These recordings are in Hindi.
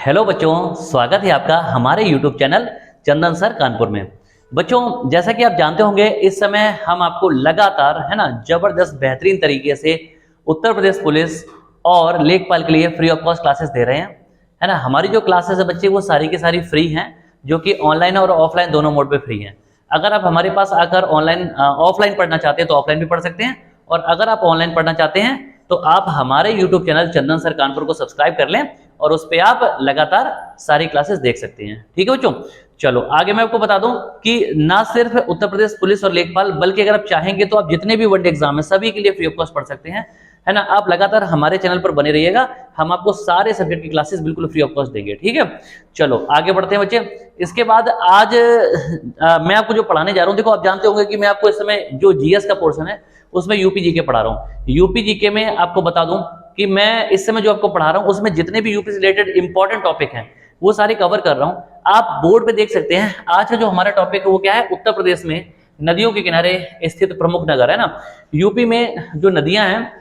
हेलो बच्चों, स्वागत है आपका हमारे YouTube चैनल चंदन सर कानपुर में। बच्चों, जैसा कि आप जानते होंगे, इस समय हम आपको लगातार जबरदस्त बेहतरीन तरीके से उत्तर प्रदेश पुलिस और लेखपाल के लिए फ्री ऑफ कॉस्ट क्लासेस दे रहे हैं, है ना। हमारी जो क्लासेस है बच्चे, वो सारी की सारी फ्री हैं, जो कि ऑनलाइन और ऑफलाइन दोनों मोड पे फ्री हैं। अगर आप हमारे पास आकर ऑफलाइन पढ़ना चाहते हैं तो ऑफलाइन भी पढ़ सकते हैं, और अगर आप ऑनलाइन पढ़ना चाहते हैं तो आप हमारे YouTube चैनल चंदन सर कानपुर को सब्सक्राइब कर लें और उस पे आप लगातार सारी क्लासेस देख सकते हैं। ठीक है बच्चों, चलो आगे मैं आपको बता दूं कि ना सिर्फ उत्तर प्रदेश पुलिस और लेखपाल, बल्कि अगर आप चाहेंगे तो आप जितने भी वनडे एग्जाम है सभी के लिए फ्री ऑफ कॉस्ट पढ़ सकते हैं, है ना। आप लगातार हमारे चैनल पर बने रहिएगा, हम आपको सारे सब्जेक्ट की क्लासेस बिल्कुल फ्री ऑफ कॉस्ट देंगे। ठीक है, चलो आगे बढ़ते हैं बच्चे। इसके बाद आज मैं आपको जो पढ़ाने जा रहा हूँ, देखो आप जानते होंगे कि मैं आपको इस समय जो जीएस का पोर्शन है उसमें यूपी जीके पढ़ा रहा हूँ। यूपी जीके में आपको बता दूं कि मैं इस समय जो आपको पढ़ा रहा हूं उसमें जितने भी यूपी से रिलेटेड इंपॉर्टेंट टॉपिक हैं वो सारे कवर कर रहा हूं। आप बोर्ड पे देख सकते हैं, आज का जो हमारा टॉपिक है वो क्या है, उत्तर प्रदेश में नदियों के किनारे स्थित प्रमुख नगर, है ना। यूपी में जो नदियां हैं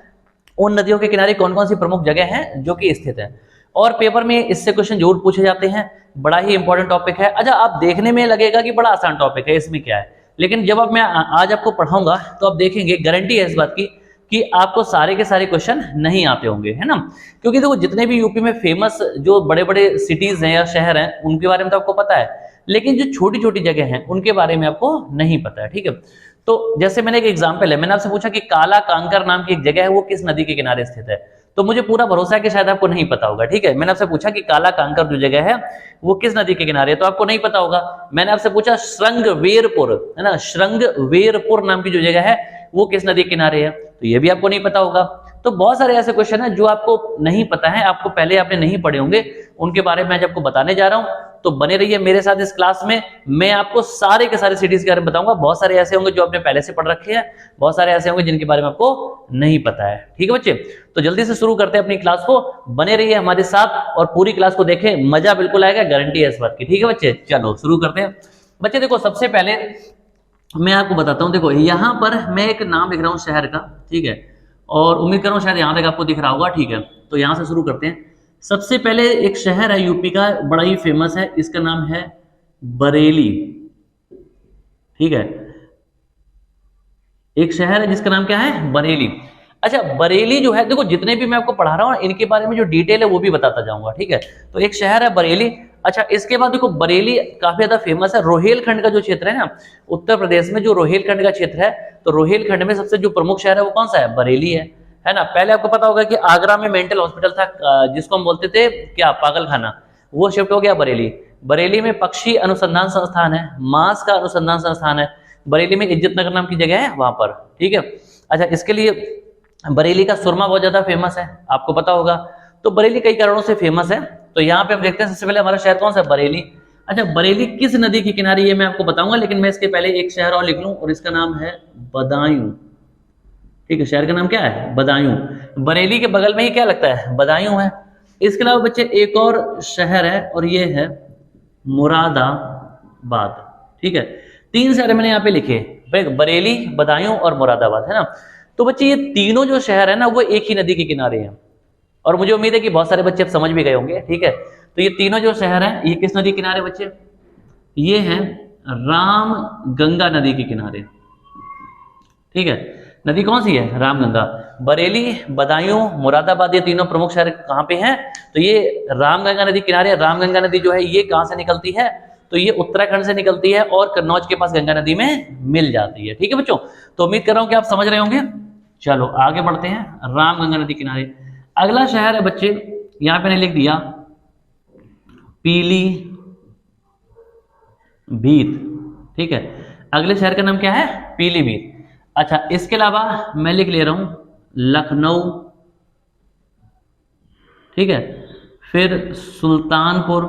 उन नदियों के किनारे कौन कौन सी प्रमुख जगह हैं जो कि स्थित है, और पेपर में इससे क्वेश्चन जरूर पूछे जाते हैं। बड़ा ही इंपॉर्टेंट टॉपिक है। अच्छा, आप देखने में लगेगा कि बड़ा आसान टॉपिक है, इसमें क्या है, लेकिन जब अब मैं आज आपको पढ़ाऊंगा तो आप देखेंगे, गारंटी है इस बात की कि आपको सारे के सारे क्वेश्चन नहीं आते होंगे, है ना। क्योंकि देखो जितने भी यूपी में फेमस जो बड़े बड़े सिटीज हैं या शहर हैं उनके बारे में तो आपको पता है, लेकिन जो छोटी छोटी जगह हैं उनके बारे में आपको नहीं पता है। ठीक है, तो जैसे मैंने एक एग्जाम्पल है, मैंने आपसे पूछा कि काला कांकर नाम की एक जगह है, वो किस नदी के किनारे स्थित है, तो मुझे पूरा भरोसा है कि शायद आपको नहीं पता होगा। ठीक है, मैंने आपसे पूछा कि काला कांकर जो जगह है वो किस नदी के किनारे है, तो आपको नहीं पता होगा। मैंने आपसे पूछा श्रृंगवेरपुर, है ना, श्रृंगवेरपुर नाम की जो जगह है वो किस नदी के किनारे है, तो ये भी आपको नहीं पता होगा। तो बहुत सारे ऐसे क्वेश्चन हैं जो आपको नहीं पता है, आपको पहले आपने नहीं पढ़े होंगे, उनके बारे में आज आपको बताने जा रहा हूं। तो बने रहिए मेरे साथ इस क्लास में, मैं आपको सारे के सारे सिटीज के बारे में बताऊंगा। बहुत सारे ऐसे होंगे जो आपने पहले से पढ़ रखे हैं, बहुत सारे ऐसे होंगे जिनके बारे में आपको नहीं पता है। ठीक है बच्चे, तो जल्दी से शुरू करते हैं अपनी क्लास को, बने रहिए हमारे साथ और पूरी क्लास को देखें, मजा बिल्कुल आएगा, गारंटी है इस बात की। ठीक है बच्चे, चलो शुरू करते हैं। बच्चे देखो, सबसे पहले मैं आपको बताता हूं, देखो यहाँ पर मैं एक नाम लिख रहा हूँ शहर का, ठीक है, और उम्मीद कर रहा हूँ शायद यहाँ तक आपको दिख रहा होगा। ठीक है, तो यहाँ से शुरू करते हैं। सबसे पहले एक शहर है यूपी का, बड़ा ही फेमस है, इसका नाम है बरेली। ठीक है, एक शहर है जिसका नाम क्या है, बरेली। अच्छा, बरेली जो है, देखो जितने भी मैं आपको पढ़ा रहा हूँ इनके बारे में जो डिटेल है वो भी बताता जाऊंगा। ठीक है, तो एक शहर है बरेली। अच्छा, इसके बाद देखो बरेली काफी ज्यादा फेमस है। रोहेलखंड का जो क्षेत्र है ना उत्तर प्रदेश में, जो रोहेलखंड का क्षेत्र है, तो रोहेलखंड में सबसे जो प्रमुख शहर है वो कौन सा है, बरेली है ना। पहले आपको पता होगा कि आगरा में मेंटल हॉस्पिटल था, जिसको हम बोलते थे क्या, पागल खाना, वो शिफ्ट हो गया बरेली। बरेली में पक्षी अनुसंधान संस्थान है, मांस का अनुसंधान संस्थान है, बरेली में इज्जत नगर नाम की जगह है वहां पर। ठीक है, अच्छा, इसके लिए बरेली का सुरमा बहुत ज्यादा फेमस है, आपको पता होगा। तो बरेली कई कारणों से फेमस है, तो यहाँ पे हम देखते हैं सबसे पहले हमारा शहर कौन सा है, बरेली। अच्छा, बरेली किस नदी के किनारे, ये मैं आपको बताऊंगा, लेकिन मैं इसके पहले एक शहर और लिख लूं, और इसका नाम है बदायूं। ठीक है, शहर का नाम क्या है, बदायूं। बरेली के बगल में ही क्या लगता है, बदायूं है। इसके अलावा बच्चे एक और शहर है, और ये है मुरादाबाद। ठीक है, 3 शहर मैंने यहाँ पे लिखे, बरेली, बदायूं और मुरादाबाद, है ना। तो बच्चे ये तीनों जो शहर है ना वो एक ही नदी के किनारे हैं, और मुझे उम्मीद है कि बहुत सारे बच्चे अब समझ भी गए होंगे। ठीक है, तो ये तीनों जो शहर हैं ये किस नदी के किनारे बच्चे, ये हैं राम गंगा नदी के किनारे। ठीक है, नदी कौन सी है, राम गंगा। बरेली, बदायूं, मुरादाबाद, ये तीनों प्रमुख शहर कहाँ पे हैं, तो ये राम गंगा नदी किनारे। राम गंगा नदी जो है ये कहाँ से निकलती है, तो ये उत्तराखंड से निकलती है और कन्नौज के पास गंगा नदी में मिल जाती है। ठीक है बच्चों, तो उम्मीद कर रहा हूं कि आप समझ रहे होंगे। चलो आगे बढ़ते हैं, राम गंगा नदी किनारे। अगला शहर है बच्चे, यहां पे मैंने लिख दिया पीलीभीत। ठीक है, अगले शहर का नाम क्या है, पीलीभीत। अच्छा, इसके अलावा मैं लिख ले रहा हूं लखनऊ। ठीक है, फिर सुल्तानपुर,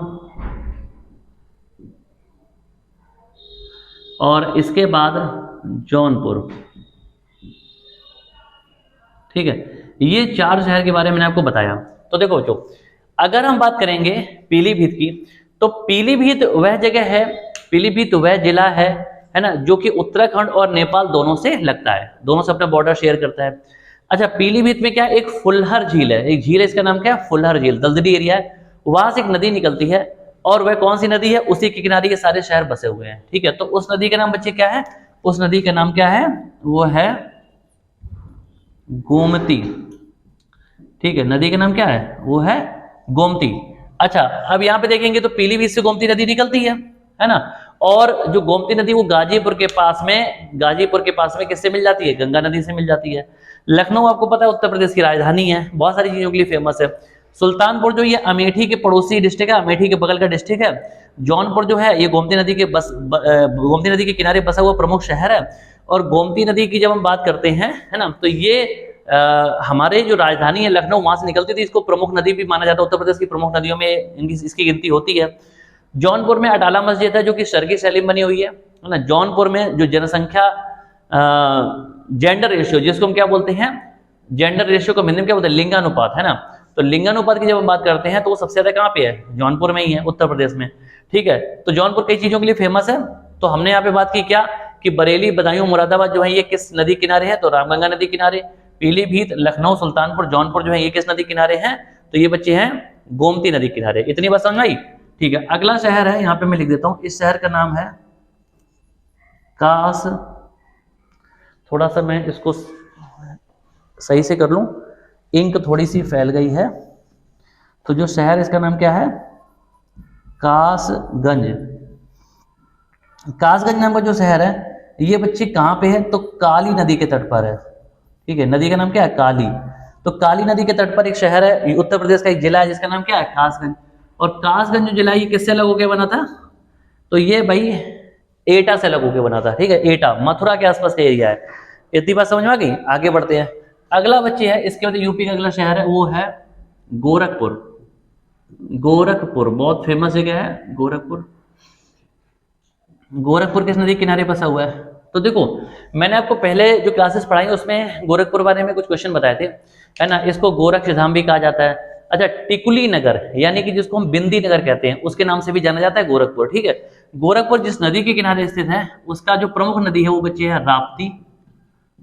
और इसके बाद जौनपुर। ठीक है, ये 4 शहर के बारे में मैंने आपको बताया। तो देखो बच्चों, अगर हम बात करेंगे पीलीभीत की, तो पीलीभीत वह जगह है, पीलीभीत वह जिला है ना, जो कि उत्तराखंड और नेपाल दोनों से लगता है, दोनों से अपना बॉर्डर शेयर करता है। अच्छा, पीलीभीत में क्या, एक फुल्हर झील है, एक झील है, इसका नाम क्या है, फुल्हर झील, दलदली एरिया है, वहां से एक नदी निकलती है, और वह कौन सी नदी है, उसी के किनारे ये सारे शहर बसे हुए हैं। ठीक है, तो उस नदी का नाम बच्चे क्या है, उस नदी का नाम क्या है, वो है गोमती। ठीक है, नदी का नाम क्या है, वो है गोमती। अच्छा, अब यहां पे देखेंगे तो पीलीभीत से गोमती नदी निकलती है ना, और जो गोमती नदी वो गाजीपुर के पास में किससे मिल जाती है, गंगा नदी से मिल जाती है। लखनऊ आपको पता है उत्तर प्रदेश की राजधानी है, बहुत सारी चीजों के लिए फेमस है। सुल्तानपुर जो ये अमेठी के पड़ोसी डिस्ट्रिक्ट है, अमेठी के बगल का डिस्ट्रिक्ट है। जौनपुर जो है ये गोमती नदी के गोमती नदी के किनारे बसा हुआ प्रमुख शहर है। और गोमती नदी की जब हम बात करते हैं, है ना, तो ये हमारे जो राजधानी है लखनऊ, वहां से निकलती थी। इसको प्रमुख नदी भी माना जाता है, उत्तर प्रदेश की प्रमुख नदियों में इसकी गिनती होती है। जौनपुर में अटाला मस्जिद है, जो कि शर्की शैली में बनी हुई है ना। जौनपुर में जो जनसंख्या जेंडर रेशियो, जिसको हम क्या बोलते हैं, जेंडर रेशियो को हिंदी में क्या बोलते हैं, लिंगानुपात, है ना। तो लिंगानुपात की जब हम बात करते हैं तो वो सबसे ज्यादा कहाँ पे है, जौनपुर में ही है, उत्तर प्रदेश में। ठीक है, तो जौनपुर कई चीजों के लिए फेमस है। तो हमने यहाँ पे बात की क्या, कि बरेली, बदायूं, मुरादाबाद जो है ये किस नदी किनारे है, तो रामगंगा नदी किनारे। पीलीभीत, लखनऊ, सुल्तानपुर, जौनपुर जो है ये किस नदी किनारे हैं, तो ये बच्चे हैं गोमती नदी किनारे। इतनी बात समझ आई। ठीक है, अगला शहर है, यहाँ पे मैं लिख देता हूं, इस शहर का नाम है कास। थोड़ा सा मैं इसको सही से कर लूं, इंक थोड़ी सी फैल गई है। तो जो शहर इसका नाम क्या है, कासगंज। कासगंज नाम का जो शहर है ये बच्चे कहां पे है, तो काली नदी के तट पर है। ठीक है, नदी का नाम क्या है, काली। तो काली नदी के तट पर एक शहर है, उत्तर प्रदेश का एक जिला है जिसका नाम क्या है, कासगंज। और कासगंज जो जिला ये किससे अलग होकर बना था, तो ये भाई एटा से अलग होकर बना था। ठीक है, एटा मथुरा के आसपास का एरिया है। इतनी बात समझ में आ गई। आगे बढ़ते हैं, अगला बच्चे है, इसके बाद यूपी का अगला शहर है वो है गोरखपुर। गोरखपुर बहुत फेमस है, क्या है, गोरखपुर। गोरखपुर किस नदी किनारे बसा हुआ है, तो देखो मैंने आपको पहले जो क्लासेस पढ़ाई उसमें गोरखपुर बारे में कुछ क्वेश्चन बताए थे, है ना। इसको गोरक्षधाम भी कहा जाता है। अच्छा, टिकुली नगर यानी कि जिसको हम बिंदी नगर कहते हैं, उसके नाम से भी जाना जाता है गोरखपुर। ठीक है, गोरखपुर जिस नदी के किनारे स्थित है उसका जो प्रमुख नदी है वो बच्चे है राप्ती।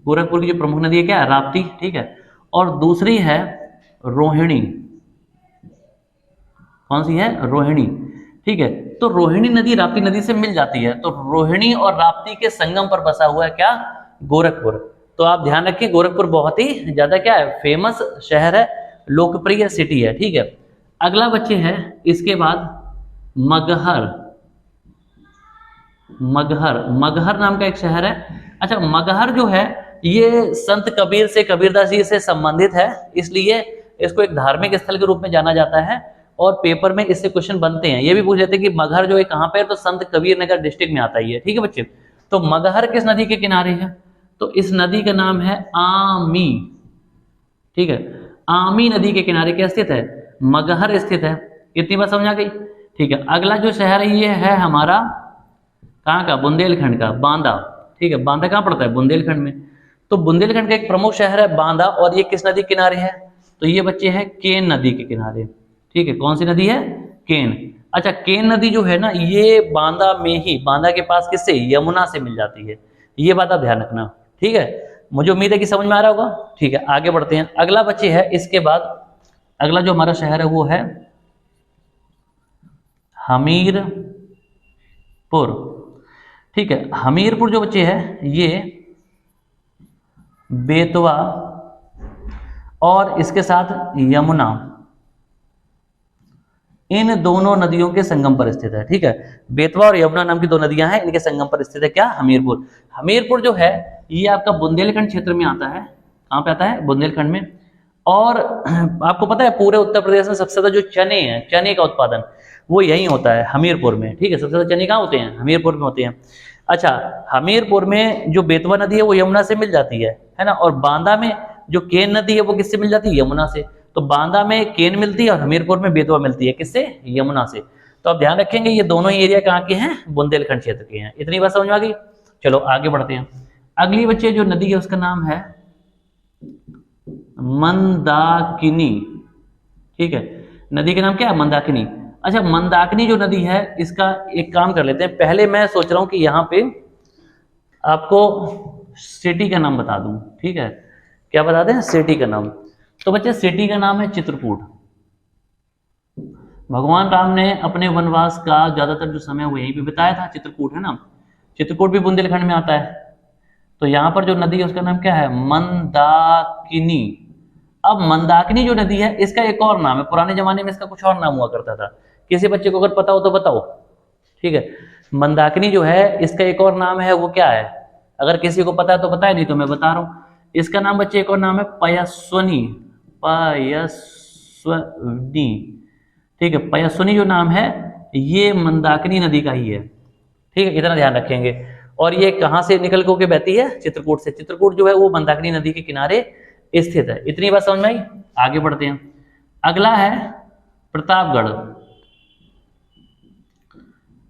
गोरखपुर की जो प्रमुख नदी है क्या है, राप्ती। ठीक है, और दूसरी है रोहिणी। कौन सी है, रोहिणी। ठीक है, तो रोहिणी नदी राप्ती नदी से मिल जाती है, तो रोहिणी और राप्ती के संगम पर बसा हुआ है क्या, गोरखपुर। तो आप ध्यान रखिए, गोरखपुर बहुत ही ज्यादा क्या है, फेमस शहर है, लोकप्रिय सिटी है। ठीक है, अगला बच्चे है इसके बाद मगहर। मगहर, मगहर नाम का एक शहर है। अच्छा, मगहर जो है ये संत कबीर से, कबीरदास जी से संबंधित है, इसलिए इसको एक धार्मिक स्थल के रूप में जाना जाता है। और पेपर में इससे क्वेश्चन बनते हैं, ये भी पूछ लेते हैं कि मगहर जो है कहां पे है, तो संत कबीर नगर डिस्ट्रिक्ट में आता ही है। ठीक है बच्चे, तो मगहर किस नदी के किनारे है, तो इस नदी का नाम है आमी। ठीक है, आमी नदी के किनारे क्या स्थित है, मगहर स्थित है। इतनी बात समझ आ गई। ठीक है, अगला जो शहर है ये है हमारा कहाँ का, बुंदेलखंड का, बांदा। ठीक है, बांदा कहाँ पड़ता है, बुंदेलखंड में। तो बुंदेलखंड का एक प्रमुख शहर है बांदा, और ये किस नदी के किनारे है, तो ये बच्चे हैं केन नदी के किनारे। ठीक है, कौन सी नदी है, केन। अच्छा, केन नदी जो है ना ये बांदा में ही, बांदा के पास किससे, यमुना से मिल जाती है। ये बात आप ध्यान रखना। ठीक है, मुझे उम्मीद है कि समझ में आ रहा होगा। ठीक है, आगे बढ़ते हैं, अगला बच्चे है इसके बाद अगला जो हमारा शहर है वो है हमीरपुर। ठीक है, हमीरपुर जो बच्चे है ये बेतवा और इसके साथ यमुना, इन दोनों नदियों के संगम पर स्थित है। ठीक है, बेतवा और यमुना नाम की दो नदियां हैं, इनके संगम पर स्थित है क्या, हमीरपुर। हमीरपुर जो है ये आपका बुंदेलखंड क्षेत्र में आता है। कहां पे आता है, बुंदेलखंड में। और आपको पता है पूरे उत्तर प्रदेश में सबसे ज्यादा जो चने हैं, चने का उत्पादन वो यही होता है, हमीरपुर में। ठीक है, सबसे ज्यादा चने कहाँ होते हैं, हमीरपुर में होते हैं। अच्छा, हमीरपुर में जो बेतवा नदी है वो यमुना से मिल जाती है ना। और बांदा में जो केन नदी है वो किससे मिल जाती है, यमुना से। तो बांदा में केन मिलती है और हमीरपुर में बेतवा मिलती है, किससे, यमुना से। तो आप ध्यान रखेंगे ये दोनों ही एरिया कहाँ के हैं, बुंदेलखंड क्षेत्र के हैं। इतनी बात समझ में आ गई। चलो आगे बढ़ते हैं, अगली बच्चे जो नदी है उसका नाम है मंदाकिनी। ठीक है, नदी का नाम क्या है, मंदाकिनी। अच्छा, मंदाकिनी जो नदी है इसका एक काम कर लेते हैं, पहले मैं सोच रहा हूं कि यहाँ पे आपको सिटी का नाम बता दूं। ठीक है, क्या बता दें, सिटी का नाम। तो बच्चे सिटी का नाम है चित्रकूट। भगवान राम ने अपने वनवास का ज्यादातर जो समय वो यहीं पे बिताया था, चित्रकूट है ना, चित्रकूट भी बुंदेलखंड में आता है। तो यहाँ पर जो नदी है उसका नाम क्या है, मंदाकिनी। अब मंदाकिनी जो नदी है इसका एक और नाम है, पुराने जमाने में इसका कुछ और नाम हुआ करता था, किसी बच्चे को अगर पता हो तो बताओ, ठीक है। मंदाकिनी जो है इसका एक और नाम है, वो क्या है, अगर किसी को पता है तो बताए, नहीं तो मैं बता रहा हूं। इसका नाम बच्चे एक और नाम है पयस्वनी, पयस्वनी, ठीक है। पयस्वनी जो नाम है ये मंदाकिनी नदी का ही है, ठीक है, इतना ध्यान रखेंगे। और ये कहां से निकल के बहती है, चित्रकूट से। चित्रकूट जो है वो मंदाकिनी नदी के किनारे स्थित है। इतनी बात समझ में आई, आगे बढ़ते हैं। अगला है प्रतापगढ़,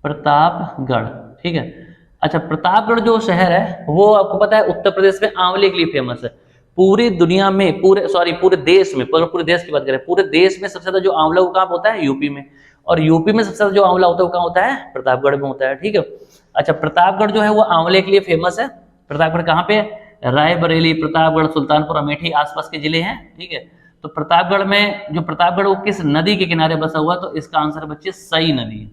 प्रतापगढ़, ठीक है। अच्छा, प्रतापगढ़ जो शहर है वो आपको पता है उत्तर प्रदेश में आंवले के लिए फेमस है। पूरी दुनिया में, पूरे देश में, पूरे देश की बात करें, पूरे देश में सबसे ज्यादा जो आंवला वो कहाँ होता है, यूपी में। और यूपी में सबसे ज्यादा जो आंवला होता है वो कहाँ होता है, प्रतापगढ़ में होता है, ठीक है। अच्छा, प्रतापगढ़ जो है वो आंवले के लिए फेमस है। प्रतापगढ़ कहाँ पे है, रायबरेली, प्रतापगढ़, सुल्तानपुर, अमेठी आसपास के जिले हैं, ठीक है। तो प्रतापगढ़ में जो प्रतापगढ़ वो किस नदी के किनारे बसा हुआ, तो इसका आंसर बच्चे सई नदी,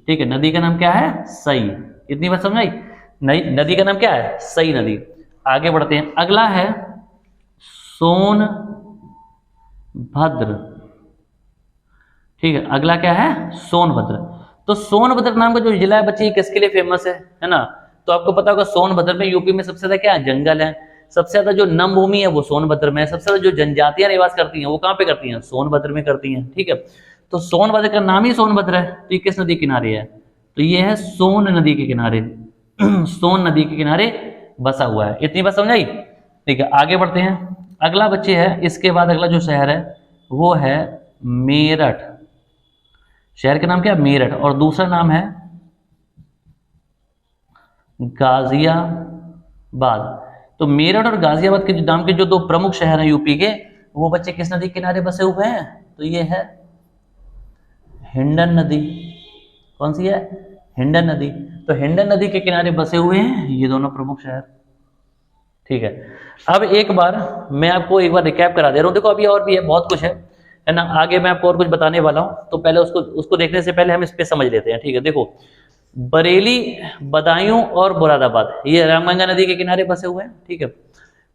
ठीक है। नदी का नाम क्या है, सई। इतनी बात समझ आई, नदी का नाम क्या है, सई नदी। आगे बढ़ते हैं। अगला है सोनभद्र, ठीक है। अगला क्या है, सोनभद्र। तो सोनभद्र नाम का जो जिला है बच्चे किसके लिए फेमस है ना, तो आपको पता होगा सोनभद्र में, यूपी में सबसे ज्यादा क्या है, जंगल है। सबसे ज्यादा जो नम भूमि है वो सोनभद्र में है। सबसे ज्यादा जो जनजातियां निवास करती हैं वो कहाँ पे करती हैं, सोनभद्र में करती हैं, ठीक है। तो सोनभद्र का नाम ही सोनभद्र है। तो ये किस नदी के किनारे है, तो ये है सोन नदी के किनारे, सोन नदी के किनारे बसा हुआ है। इतनी बात समझ आई, ठीक है। आगे बढ़ते हैं। अगला बच्चे है, इसके बाद अगला जो शहर है वो है मेरठ। शहर का नाम क्या है, मेरठ। और दूसरा नाम है गाजियाबाद। तो मेरठ और गाजियाबाद के नाम के जो दो प्रमुख शहर हैं यूपी के, वो बच्चे किस नदी के किनारे बसे हुए हैं, तो ये है हिंडन नदी। कौन सी है, हिंडन नदी। तो हिंडन नदी के किनारे बसे हुए हैं ये दोनों प्रमुख शहर, ठीक है। अब एक बार मैं आपको एक बार रिकैप करा दे रहा हूं। देखो अभी और भी है, बहुत कुछ है ना, आगे मैं आपको और कुछ बताने वाला हूं। तो पहले उसको देखने से पहले हम इस पे समझ लेते हैं, ठीक है। देखो, बरेली, बदायूं और मुरादाबाद ये रामगंगा नदी के किनारे बसे हुए हैं, ठीक है।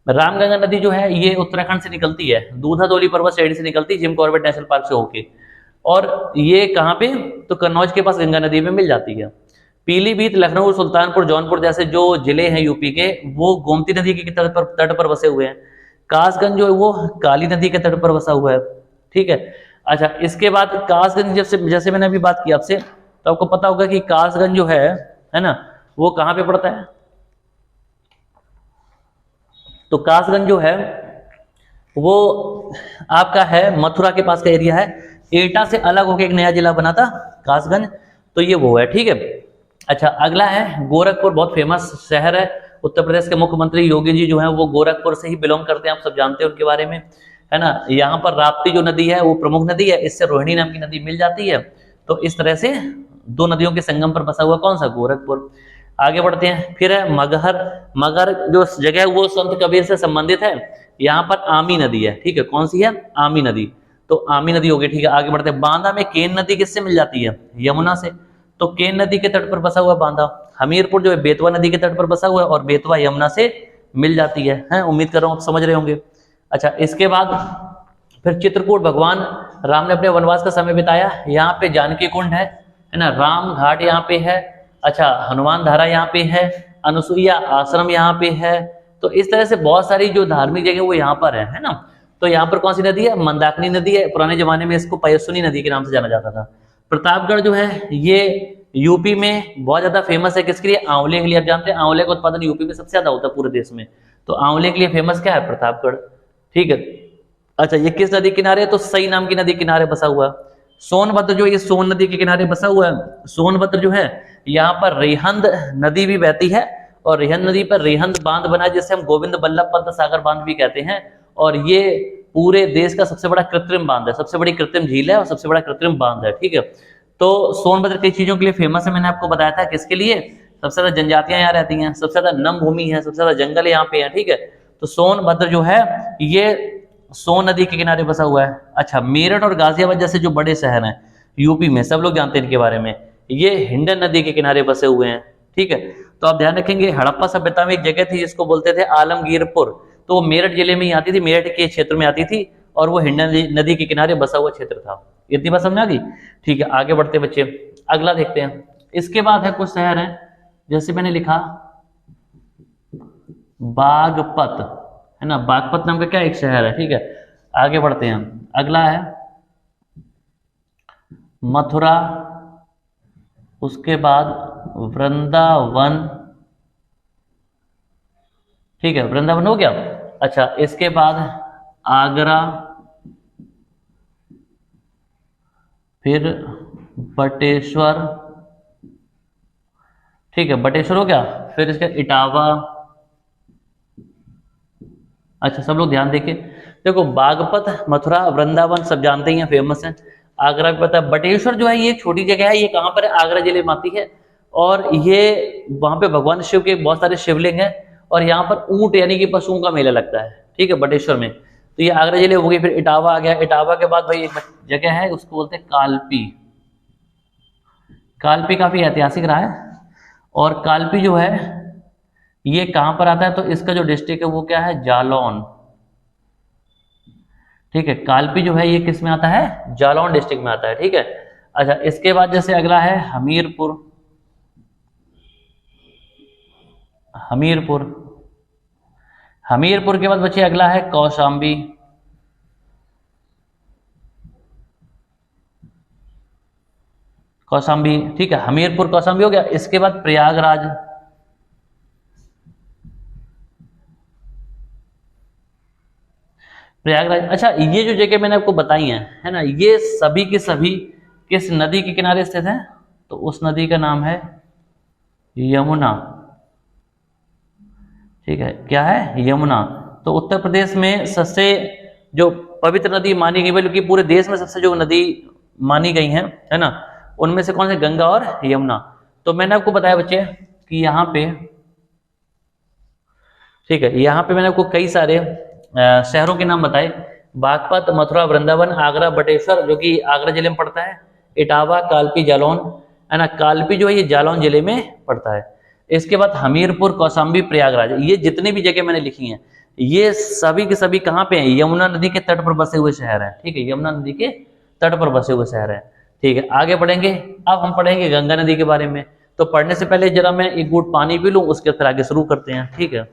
रामगंगा नदी जो है ये उत्तराखंड से निकलती है, दूधाधौली पर्वत श्रेणी से निकलती है, जिम कॉर्बेट नेशनल पार्क से होके। और ये कहाँ पे, तो कन्नौज के पास गंगा नदी में मिल जाती है। पीलीभीत, लखनऊ, सुल्तानपुर, जौनपुर जैसे जो जिले हैं यूपी के, वो गोमती नदी के तट पर बसे हुए हैं। कासगंज जो है वो काली नदी के तट पर बसा हुआ है, ठीक है। अच्छा, इसके बाद कासगंज, जैसे मैंने अभी बात की आपसे, तो आपको पता होगा कि कासगंज जो है ना, वो कहाँ पे पड़ता है, तो कासगंज जो है वो आपका है मथुरा के पास का एरिया है। एटा से अलग होकर एक नया जिला बना था कासगंज, तो ये वो है, ठीक है। अच्छा, अगला है गोरखपुर, बहुत फेमस शहर है। उत्तर प्रदेश के मुख्यमंत्री योगी जी जो है वो गोरखपुर से ही बिलोंग करते हैं, आप सब जानते हैं उनके बारे में, है ना। यहाँ पर राप्ती जो नदी है वो प्रमुख नदी है, इससे रोहिणी नाम की नदी मिल जाती है। तो इस तरह से दो नदियों के संगम पर बसा हुआ कौन सा, गोरखपुर। आगे बढ़ते हैं। फिर है मगहर। मगहर जो जगह है वो संत कबीर से संबंधित है। यहाँ पर आमी नदी है, ठीक है। कौन सी है, आमी नदी। तो आमी नदी हो गई, ठीक है। आगे बढ़ते हैं। बांदा में केन नदी किससे मिल जाती है, यमुना से। तो केन नदी के तट पर बसा हुआ बांदा। हमीरपुर जो है बेतवा नदी के तट पर बसा हुआ है, और बेतवा यमुना से मिल जाती है। उम्मीद कर रहा हूँ आप समझ रहे होंगे। अच्छा, इसके बाद फिर चित्रकूट, भगवान राम ने अपने वनवास का समय बिताया। यहाँ पे जानकी कुंड है ना, राम घाट यहाँ पे है। अच्छा, हनुमान धारा यहाँ पे है, अनुसुईया आश्रम यहाँ पे है। तो इस तरह से बहुत सारी जो धार्मिक जगह वो यहाँ पर है ना। तो यहाँ पर कौन सी नदी है, मंदाकिनी नदी है। पुराने जमाने में इसको पयस्विनी नदी के नाम से जाना जाता था। प्रतापगढ़ जो है ये यूपी में बहुत ज्यादा फेमस है, किसके लिए, आंवले के लिए। आप जानते हैं आंवले का उत्पादन यूपी में सबसे ज्यादा होता है पूरे देश में। तो आंवले के लिए फेमस क्या है, प्रतापगढ़, ठीक है। अच्छा, ये किस नदी किनारे है, तो सई नाम की नदी किनारे बसा हुआ है। सोनभद्र जो ये सोन नदी के किनारे बसा हुआ है। सोनभद्र जो है यहाँ पर रिहंद नदी भी बहती है, और रिहंद नदी पर रिहंद बांध बना है, जिसे हम गोविंद बल्लभ पंत सागर बांध भी कहते हैं। और ये पूरे देश का सबसे बड़ा कृत्रिम बांध है, सबसे बड़ी कृत्रिम झील है और सबसे बड़ा कृत्रिम बांध है, ठीक है। तो सोनभद्र कई चीजों के लिए फेमस है, मैंने आपको बताया था किसके लिए, सबसे ज्यादा जनजातियां यहाँ रहती हैं, सबसे ज्यादा नम भूमि है, सबसे ज्यादा जंगल यहाँ पे है, ठीक है। तो सोनभद्र जो है ये सोन नदी के किनारे बसा हुआ है। अच्छा, मेरठ और गाजियाबाद जैसे जो बड़े शहर हैं यूपी में, सब लोग जानते हैं इनके बारे में, ये हिंडन नदी के किनारे बसे हुए हैं। ठीक है, तो आप ध्यान रखेंगे हड़प्पा सभ्यता में एक जगह थी जिसको बोलते थे आलमगीरपुर, तो वो मेरठ जिले में ही आती थी, मेरठ के क्षेत्र में आती थी, और वो हिंडन नदी के किनारे बसा हुआ क्षेत्र था। इतनी बात समझ आ गई? ठीक है, आगे बढ़ते बच्चे, अगला देखते हैं। इसके बाद है कुछ शहर हैं, जैसे मैंने लिखा बागपत, है ना, बागपत नाम का क्या एक शहर है। ठीक है, आगे बढ़ते हैं, अगला है मथुरा, उसके बाद वृंदावन। ठीक है, वृंदावन हो गया। अच्छा, इसके बाद आगरा, फिर बटेश्वर। ठीक है, बटेश्वर हो गया, फिर इसका इटावा। अच्छा, सब लोग ध्यान देखिए, देखो बागपत, मथुरा, वृंदावन सब जानते ही हैं, फेमस है। आगरा भी पता है। बटेश्वर जो है ये एक छोटी जगह है, ये कहाँ पर है? आगरा जिले में आती है, और ये वहां पे भगवान शिव के बहुत सारे शिवलिंग हैं, और यहाँ पर ऊंट यानी कि पशुओं का मेला लगता है। ठीक है, बटेश्वर में, तो ये आगरा जिले हो गई। फिर इटावा आ गया, इटावा के बाद भाई एक जगह है उसको बोलते हैं कालपी। कालपी काफी ऐतिहासिक रहा है, और कालपी जो है ये कहां पर आता है? तो इसका जो डिस्ट्रिक्ट है वो क्या है? जालौन। ठीक है, कालपी जो है ये किस में आता है? जालौन डिस्ट्रिक्ट में आता है। ठीक है, अच्छा, इसके बाद जैसे अगला है हमीरपुर। हमीरपुर, हमीरपुर के बाद बच्चे अगला है कौशाम्बी। कौशाम्बी, ठीक है, हमीरपुर कौशाम्बी हो गया। इसके बाद प्रयागराज। प्रयागराज, अच्छा, ये जो जगह मैंने आपको बताई है ना, ये सभी की सभी किस नदी के किनारे स्थित हैं? तो उस नदी का नाम है यमुना। ठीक है, क्या है? यमुना। तो उत्तर प्रदेश में सबसे जो पवित्र नदी मानी गई, बल्कि पूरे देश में सबसे जो नदी मानी गई है ना, उनमें से कौन से? गंगा और यमुना। तो मैंने आपको बताया बच्चे कि यहाँ पे, ठीक है, यहाँ पे मैंने आपको कई सारे शहरों के नाम बताए, बागपत, मथुरा, वृंदावन, आगरा, बटेश्वर जो कि आगरा जिले में पड़ता है, इटावा, कालपी, जालौन, है ना, कालपी जो है ये जालौन जिले में पड़ता है। इसके बाद हमीरपुर, कौशाम्बी, प्रयागराज, ये जितनी भी जगह मैंने लिखी हैं ये सभी के सभी कहाँ पे हैं? यमुना नदी के तट पर बसे हुए शहर हैं। ठीक है, यमुना नदी के तट पर बसे हुए शहर हैं। ठीक है, आगे बढ़ेंगे, अब हम पढ़ेंगे गंगा नदी के बारे में। तो पढ़ने से पहले जरा मैं एक घूंट पानी पी लूं, उसके फिर आगे शुरू करते हैं। ठीक है,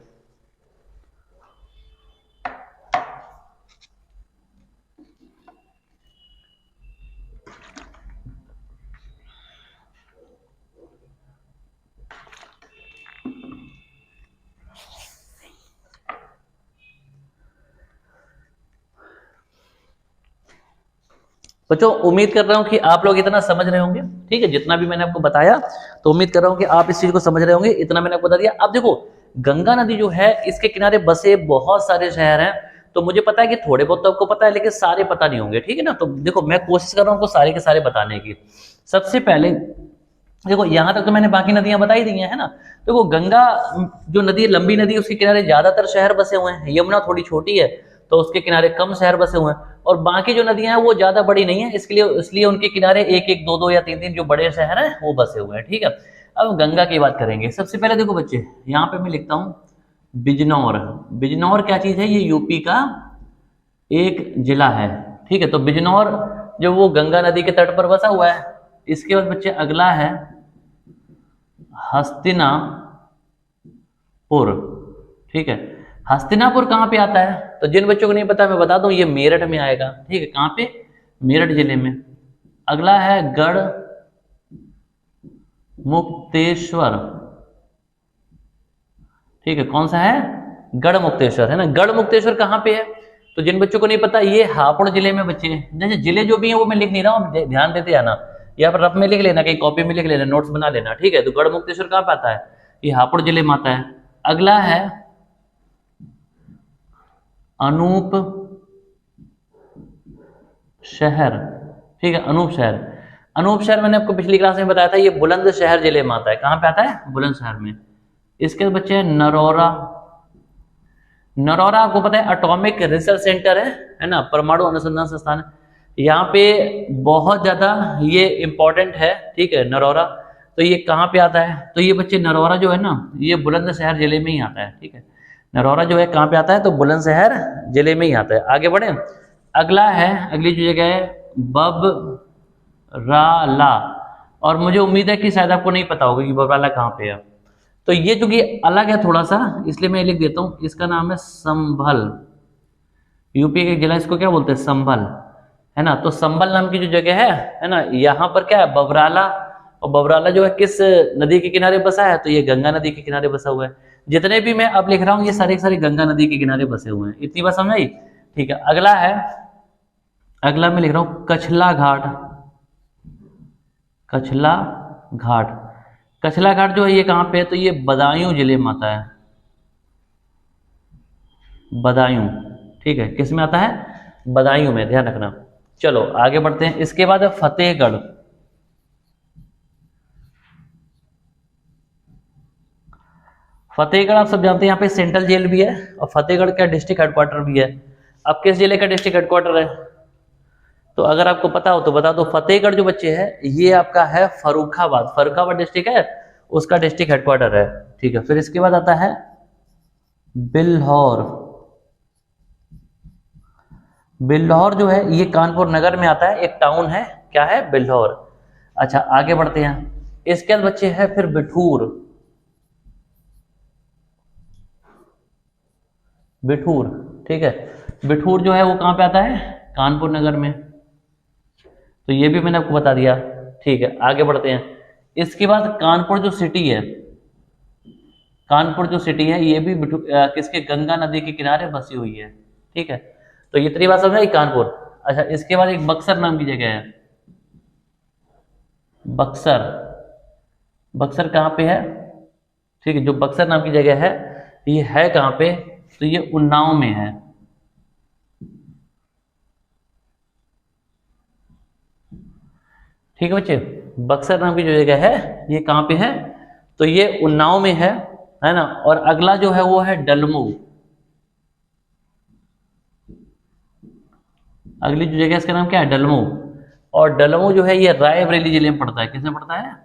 बच्चों उम्मीद कर रहा हूं कि आप लोग इतना समझ रहे होंगे। ठीक है, जितना भी मैंने आपको बताया, तो उम्मीद कर रहा हूं कि आप इस चीज को समझ रहे होंगे। इतना मैंने आपको बता दिया। अब देखो, गंगा नदी जो है इसके किनारे बसे बहुत सारे शहर हैं, तो मुझे पता है कि थोड़े बहुत तो आपको पता है, लेकिन सारे पता नहीं होंगे। ठीक है ना, तो देखो मैं कोशिश कर रहा हूं आपको सारे के सारे बताने की। सबसे पहले देखो, यहां तक तो मैंने बाकी नदियां बताई दी है ना। देखो, गंगा जो नदी लंबी नदी, उसके किनारे ज्यादातर शहर बसे हुए हैं। यमुना थोड़ी छोटी है, तो उसके किनारे कम शहर बसे हुए हैं, और बाकी जो नदियां हैं वो ज्यादा बड़ी नहीं है, इसलिए उनके किनारे एक एक, दो दो या तीन तीन जो बड़े शहर हैं वो बसे हुए हैं। ठीक है, अब गंगा की बात करेंगे। सबसे पहले देखो बच्चे, यहाँ पे मैं लिखता हूं बिजनौर। बिजनौर क्या चीज है? ये यूपी का एक जिला है। ठीक है, तो बिजनौर जो वो गंगा नदी के तट पर बसा हुआ है। इसके बाद बच्चे अगला है हस्तिनापुर। ठीक है, हस्तिनापुर कहाँ पे आता है? तो जिन बच्चों को नहीं पता मैं बता दूं, ये मेरठ में आएगा। ठीक है, कहाँ पे? मेरठ जिले में। अगला है गढ़ मुक्तेश्वर। ठीक है, कौन सा है? गढ़ मुक्तेश्वर, है ना। गढ़ मुक्तेश्वर कहाँ पे है? तो जिन बच्चों को नहीं पता, ये हापुड़ जिले में बच्चे हैं। जैसे जिले जो भी हैं वो मैं लिख नहीं रहा हूँ, ध्यान देते आना, या पर रफ में लिख लेना, कहीं कॉपी में लिख लेना, नोट्स बना लेना। ठीक है, तो गढ़ मुक्तेश्वर कहाँ पे आता है? ये हापुड़ जिले में आता है। अगला है अनूप शहर। ठीक है, अनूप शहर। अनूप शहर मैंने आपको पिछली क्लास में बताया था, ये बुलंदशहर जिले में आता है। कहाँ पे आता है? बुलंदशहर में। इसके बच्चे हैं नरौरा। नरोरा आपको पता है एटॉमिक रिसर्च सेंटर है ना, परमाणु अनुसंधान संस्थान है। यहाँ पे बहुत ज्यादा ये इंपॉर्टेंट है, ठीक है नरोरा। तो ये कहाँ पे आता है, तो ये बच्चे नरोरा जो है ना ये बुलंदशहर जिले में ही आता है, ठीक है। नरोरा जो है कहाँ पे आता है, तो बुलंदशहर जिले में ही आता है। आगे बढ़े, अगला है, अगली जो जगह है बबराला, और मुझे उम्मीद है कि शायद आपको नहीं पता होगा कि बबराला कहाँ पे है। तो ये चूंकि अलग है थोड़ा सा, इसलिए मैं लिख देता हूं, इसका नाम है संभल। यूपी के जिला इसको क्या बोलते हैं, संभल, है ना। तो संभल नाम की जो जगह है ना, यहाँ पर क्या है, बबराला। और बबराला जो है किस नदी के किनारे बसा है, तो ये गंगा नदी के किनारे बसा हुआ है। जितने भी मैं अब लिख रहा हूँ ये सारे सारे गंगा नदी के किनारे बसे हुए हैं। इतनी बात समझ आई, ठीक है। अगला है, अगला मैं लिख रहा हूं कछला घाट। कछला घाट, कछला घाट जो है ये कहाँ पे है, तो ये बदायूं जिले में आता है। बदायूं, ठीक है, किस में आता है, बदायूं में, ध्यान रखना। चलो आगे बढ़ते हैं। इसके बाद है फतेहगढ़। फतेहगढ़ आप सब जानते हैं यहाँ पे सेंट्रल जेल भी है और फतेहगढ़ का डिस्ट्रिक्ट हेडक्वार्टर भी है। अब किस जिले का डिस्ट्रिक्ट हेडक्वार्टर है, तो अगर आपको पता हो तो बता दो। फतेहगढ़ जो बच्चे है ये आपका है फर्रुखाबाद, फर्रुखाबाद डिस्ट्रिक्ट है उसका डिस्ट्रिक्ट हेडक्वार्टर है, ठीक है। फिर इसके बाद आता है बिल्हौर। बिल्हौर जो है ये कानपुर नगर में आता है, एक टाउन है, क्या है, बिल्हौर। अच्छा आगे बढ़ते हैं। इसके बाद बच्चे हैं फिर बिठूर। बिठूर, ठीक है, बिठूर जो है वो कहां पे आता है, कानपुर नगर में। तो ये भी मैंने आपको बता दिया, ठीक है। आगे बढ़ते हैं। इसके बाद कानपुर जो सिटी है, कानपुर जो सिटी है ये भी किसके, गंगा नदी के किनारे बसी हुई है, ठीक है। तो ये इतनी बात समझ आई, कानपुर। अच्छा इसके बाद एक बक्सर नाम की जगह है। बक्सर, बक्सर कहाँ पे है, ठीक है। जो बक्सर नाम की जगह है ये है कहाँ पे, तो ये उन्नाव में है। ठीक है बच्चे, बक्सर नाम की जो जगह है ये कहाँ पे है, तो ये उन्नाव में है ना। और अगला जो है वो है डलमू। अगली जो जगह है इसका नाम क्या है, डलमू। और डलमू जो है ये रायबरेली जिले में पड़ता है। किसमें पड़ता है,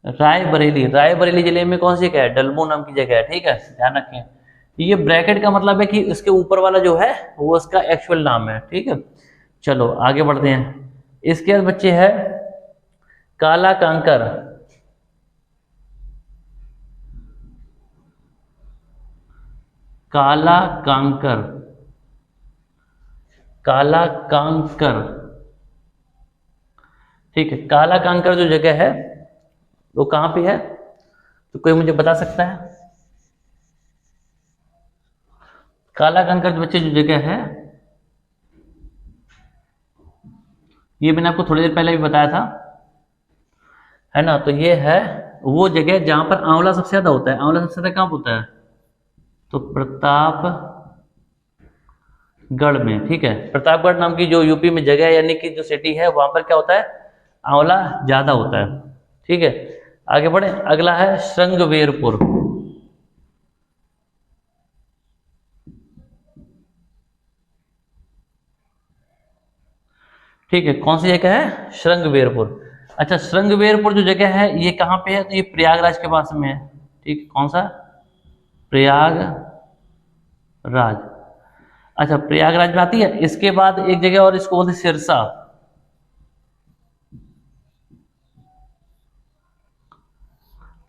रायबरेली। रायबरेली जिले में कौन सी जगह है, डलमू नाम की जगह है, ठीक है, ध्यान रखें। ये ब्रैकेट का मतलब है कि इसके ऊपर वाला जो है वो उसका एक्चुअल नाम है, ठीक है। चलो आगे बढ़ते हैं। इसके बाद बच्चे है काला कांकर। काला कांकर, काला कांकर, ठीक है। काला कांकर जो जगह है वो कहां पे है, तो कोई मुझे बता सकता है। काला कांकर जो बच्चे जो जगह ये मैंने आपको थोड़ी देर पहले भी बताया था, है ना। तो ये है वो जगह जहां पर आंवला सबसे ज्यादा होता है। आंवला सबसे ज्यादा कहां होता है, तो प्रतापगढ़ में, ठीक है। प्रतापगढ़ नाम की जो यूपी में जगह है यानी कि जो सिटी है वहां पर क्या होता है, आंवला ज्यादा होता है, ठीक है। आगे बढ़े, अगला है श्रृंगवेरपुर। ठीक है, कौन सी जगह है, श्रृंगवेरपुर। अच्छा श्रृंगवेरपुर जो जगह है ये कहाँ पे है, तो ये प्रयागराज के पास में है, ठीक। कौन सा, प्रयागराज। अच्छा प्रयागराज में आती है। इसके बाद एक जगह और इसको बोलते सिरसा।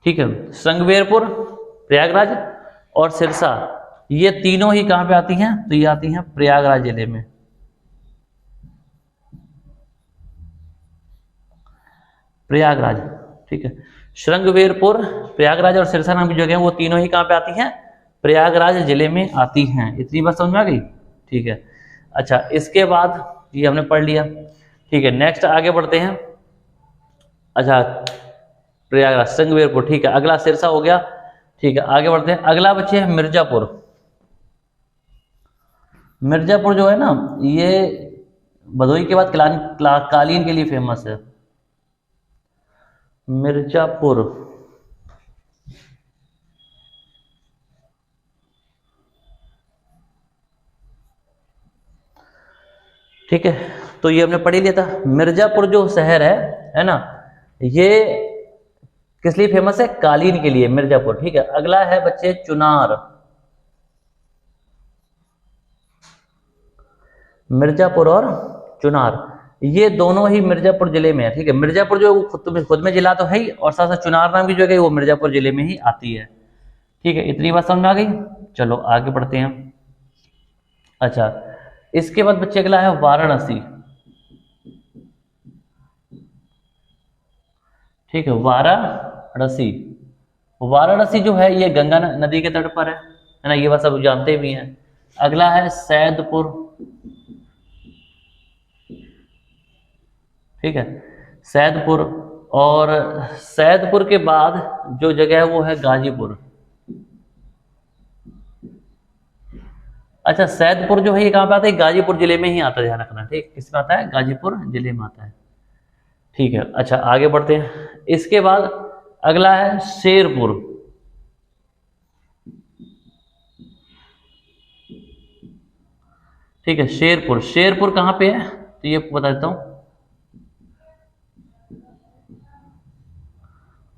ठीक है, श्रृंगवेरपुर, प्रयागराज और सिरसा, ये तीनों ही कहां पे आती हैं, तो ये आती हैं प्रयागराज जिले में। प्रयागराज, ठीक है। श्रृंगवेरपुर, प्रयागराज और सिरसा नाम की जगह वो तीनों ही कहां पे आती हैं, प्रयागराज जिले में आती हैं। इतनी बात समझ में आ गई, ठीक है। अच्छा इसके बाद ये हमने पढ़ लिया, ठीक है। नेक्स्ट आगे बढ़ते हैं। अच्छा प्रयागराज, श्रृंगवेरपुर, ठीक है। अगला सिरसा हो गया, ठीक है। आगे बढ़ते हैं। अगला बच्चे है मिर्जापुर। मिर्जापुर जो है ना ये भदोही के बाद कालीन के लिए फेमस है। मिर्जापुर, ठीक है, तो ये हमने पढ़ ही लिया था। मिर्जापुर जो शहर है ना, ये किस लिए फेमस है? कालीन के लिए, मिर्जापुर। ठीक है, अगला है बच्चे चुनार। मिर्जापुर और चुनार, ये दोनों ही मिर्जापुर जिले में है। ठीक है, मिर्जापुर जो खुद में जिला तो है ही, और साथ साथ चुनार नाम की जगह है वो मिर्जापुर जिले में ही आती है। ठीक है, इतनी बात समझ में आ गई। चलो आगे बढ़ते हैं। अच्छा, इसके बाद बच्चे अगला है वाराणसी। ठीक है, वाराणसी। वाराणसी जो है ये गंगा नदी के तट पर है ना, ये बात सब जानते भी हैं। अगला है सैदपुर। ठीक है, सैदपुर, और सैदपुर के बाद जो जगह है वो है गाजीपुर। अच्छा, सैदपुर जो है ये कहां पे आता है? गाजीपुर जिले में ही आता है, ध्यान रखना। ठीक, किसमें आता है? गाजीपुर जिले में आता है। ठीक है, अच्छा आगे बढ़ते हैं। इसके बाद अगला है शेरपुर। ठीक है, शेरपुर। शेरपुर कहां पे है तो ये बता देता हूं,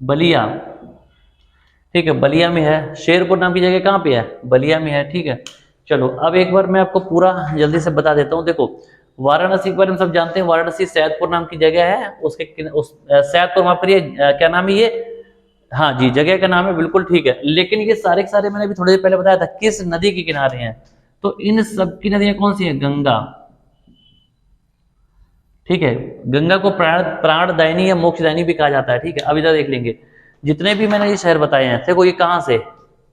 बलिया। ठीक है, बलिया में है। शेरपुर नाम की जगह कहां पे है? बलिया में है। ठीक है, चलो अब एक बार मैं आपको पूरा जल्दी से बता देता हूं। देखो, वाराणसी के बारे में सब जानते हैं। वाराणसी सैदपुर नाम की जगह है, उसके सैदपुर वहां पर ये क्या नाम है? ये, हाँ जी, जगह का नाम है, बिल्कुल ठीक है। लेकिन ये सारे के सारे मैंने अभी थोड़ी देर पहले बताया था किस नदी के किनारे हैं, तो इन सब की नदियां कौन सी है? गंगा। ठीक है, गंगा को प्राणदायिनी या मोक्षदायिनी भी कहा जाता है। ठीक है, अब इधर देख लेंगे जितने भी मैंने ये शहर बताए हैं। देखो ये कहां से,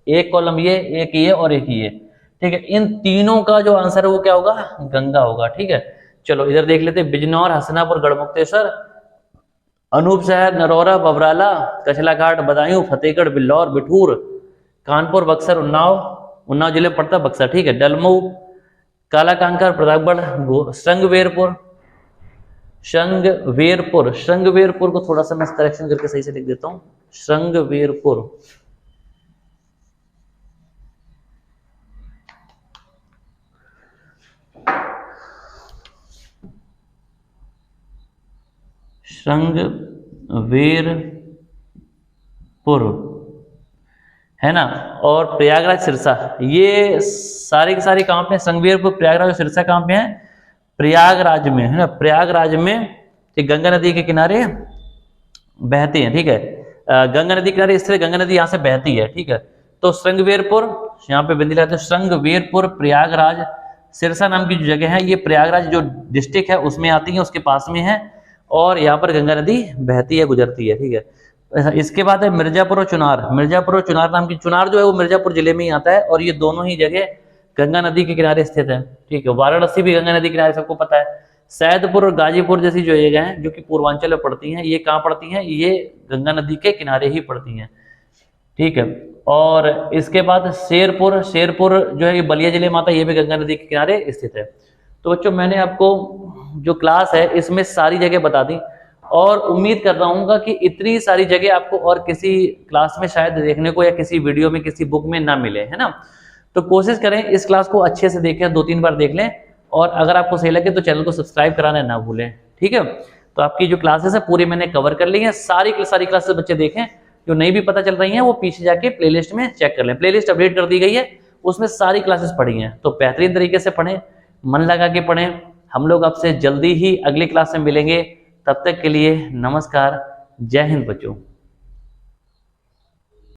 एक कॉलम ये, एक ये और एक ये। ठीक है, इन तीनों का जो आंसर है वो क्या होगा? गंगा होगा। ठीक है, चलो इधर देख लेते हैं। बिजनौर, हसनापुर, गढ़मुक्तेश्वर, अनूपशहर, नरौरा, बबराला, कचला घाट, बदायूं, फतेहगढ़, बिल्लौर, बिठूर, कानपुर, बक्सर, उन्नाव जिले में पड़ता है बक्सर। ठीक है, डलमऊ, कालाकांकर, प्रतापगढ़, श्रृंगवेरपुर। श्रृंगवेरपुर को थोड़ा सा मैं करेक्शन करके सही से लिख देता हूं, श्रृंगवेरपुर। श्रृंगवेरपुर है ना, और प्रयागराज, सिरसा, ये सारे के सारे कहां पे हैं? श्रृंगवेरपुर, प्रयागराज और सिरसा कहां पे हैं? प्रयागराज में है ना, प्रयागराज में। गंगा नदी के किनारे बहती है। ठीक है, गंगा नदी के किनारे स्थित गंगा नदी यहाँ से बहती है। ठीक है, तो श्रृंगवेरपुर, यहाँ पे बिंदी लगाते हैं, श्रृंगवेरपुर, प्रयागराज, सिरसा नाम की जो जगह है ये प्रयागराज जो डिस्ट्रिक्ट है उसमें आती है, उसके पास में है, और यहाँ पर गंगा नदी बहती है, गुजरती है। ठीक है, इसके बाद है मिर्जापुर और चुनार। मिर्जापुर और चुनार नाम की, चुनार जो है वो मिर्जापुर जिले में ही आता है, और ये दोनों ही जगह गंगा नदी के किनारे स्थित है। ठीक है, वाराणसी भी गंगा नदी के किनारे, सबको पता है। सैदपुर और गाजीपुर जैसी जो जगह हैं जो कि पूर्वांचल में पड़ती हैं, ये कहाँ पड़ती हैं? ये गंगा नदी के किनारे ही पड़ती हैं। ठीक है, और इसके बाद शेरपुर जो है ये बलिया जिले में आता है, ये भी गंगा नदी के किनारे स्थित है। तो बच्चों मैंने आपको जो क्लास है इसमें सारी जगह बता दी, और उम्मीद कर रहा हूँ कि इतनी सारी जगह आपको और किसी क्लास में शायद देखने को या किसी वीडियो में, किसी बुक में ना मिले, है ना। तो कोशिश करें इस क्लास को अच्छे से देखें, 2-3 बार देख लें, और अगर आपको सही लगे तो चैनल को सब्सक्राइब कराना ना भूलें। ठीक है, तो आपकी जो क्लासेस है पूरी मैंने कवर कर ली है, सारी क्लासेस बच्चे देखें। जो नहीं भी पता चल रही हैं वो पीछे जाके प्लेलिस्ट में चेक कर लें, प्लेलिस्ट अपडेट कर दी गई है, उसमें सारी क्लासेस पढ़ी हैं। तो बेहतरीन तरीके से पढ़ें, मन लगा के पढ़ें। हम लोग आपसे जल्दी ही अगली क्लास में मिलेंगे, तब तक के लिए नमस्कार, जय हिंद बच्चों।